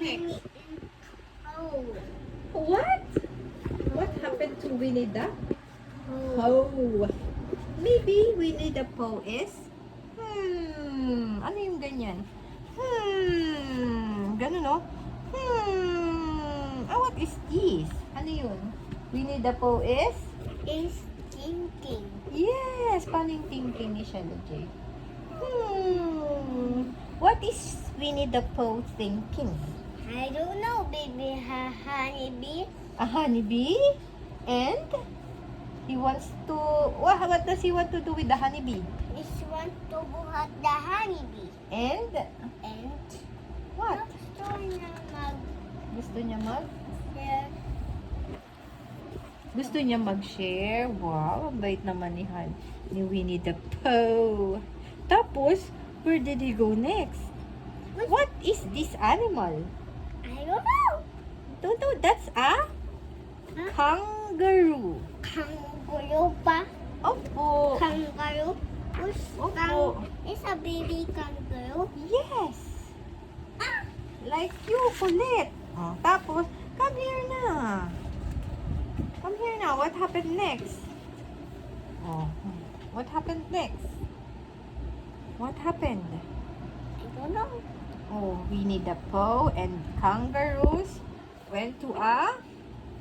next? Oh. What? What happened to Winnie the Oh. Pooh? Maybe Winnie the Pooh is? Ano yung ganyan? Ganun, no? What is this? Ano yun? Winnie the Pooh is? Is thinking. Yes, paano yung thinking ni Shelly J? What is Winnie the Pooh thinking? I don't know, baby. Honeybee. A honeybee? And he wants to, what does he want to do with the honeybee? This one to buhat the honeybee. And And what? gusto niya Gusto niya mag? mag-share. Gusto niya mag-share? Wow, ang bait naman ni Winnie the Pooh. Tapos, where did he go next? What is this animal? I don't know. Don't know, that's a kangaroo. Kangaroo pa. Opo. Kangaroo. Opo. Is a baby kangaroo. Yes. Like you, kulit. Oh, tapos, come here na. Come here na. What happened next? Oh, what happened next? What happened? I don't know. Oh, Winnie the Pooh and kangaroos went to a,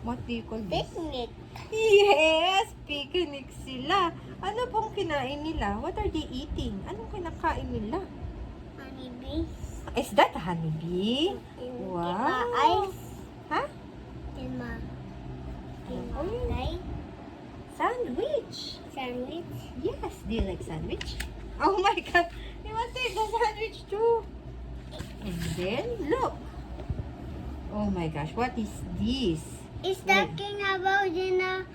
what do you call this? Picnic. Yes, picnic sila. Ano pong kinain nila? What are they eating? Anong kinakain nila? Honeybee. Is that a honeybee? Wow. Ice. Ha? Tima. Oh, Right? Sandwich. Sandwich. Yes. Do you like sandwich? Oh my God. You want to eat the sandwich too? And then, look. Oh my gosh. What is this? Is talking about in the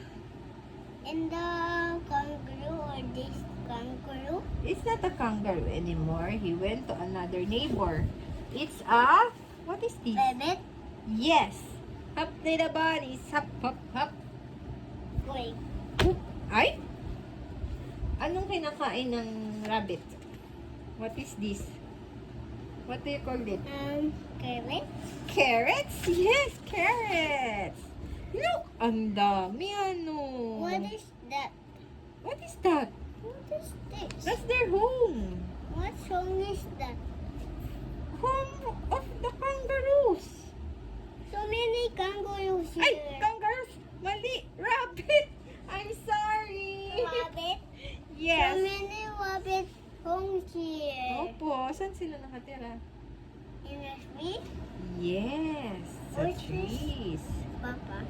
kangaroo or this kangaroo? It's not a kangaroo anymore. He went to another neighbor. It's a, what is this? Rabbit. Yes. Hop to the bunnies. Hop, hop, hop. Wait. Ay? Anong kinakain ng rabbit? What is this? What do you call it? Carrot. Carrots? Yes, carrots. Look, ang dami ano. What is that? What is that? What is this? That's their home. What song is that? Home of the kangaroos. So many kangaroos here. Ay, kangaroos. Mali. Rabbit. I'm sorry. Rabbit. So Yes. many rabbit homes here. Opo, saan sila nakatira? In a tree? Yes, sa Where's this? trees. Papa.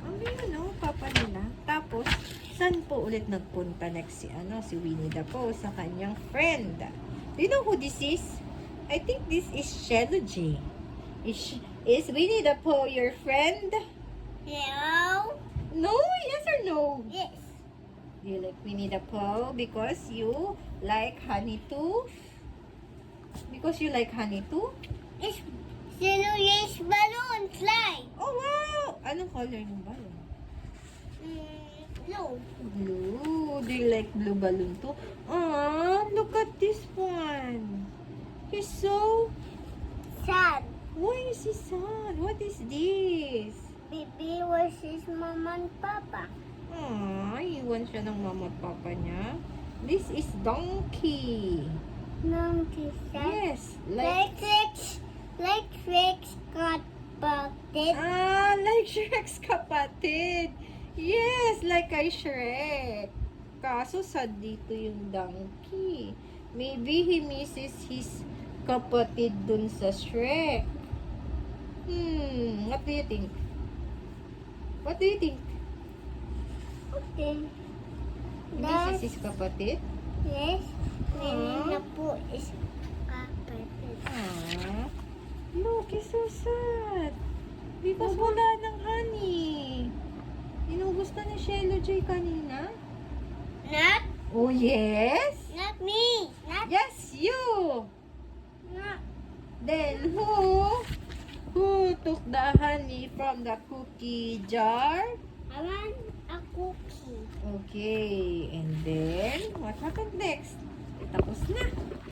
Ang no, papa nila. Tapos, saan po ulit nagpunta next si Winnie the Pooh sa kanyang friend? Do you know who this is? I think this is Shelly J. Is Winnie the Pooh your friend? Hello? No? Yes or no? Yes. Do you like Winnie the Pooh because you like honey too? Because you like honey too? It's Sinulis balloon slide. Oh, wow! Anong color ng balloon? Blue. Blue. Do you like blue balloon too? Ah, look at this one. He's so... Sad. Why is he sad? What is this? Baby was his mama and papa. Ah, iwan siya ng mama at papa niya. This is donkey. Monkey sad. Yes, Like Rex got bucket. Ah, like Shrek's kapatid. Yes, like kay Shrek. Kaso sad dito yung donkey. Maybe he misses his kapatid dun sa Shrek. What do you think? What do you think? Okay. He misses his kapatid? Yes. Ah. Na po is kapatid. Ah, look, he's so sad. Because wala ng honey. Inubos na ni Shelly J kanina? Not Oh, yes? me. Not Yes, you! Then, who took the honey from the cookie jar? I want a cookie. Okay, and then, what happened next? Tapos na.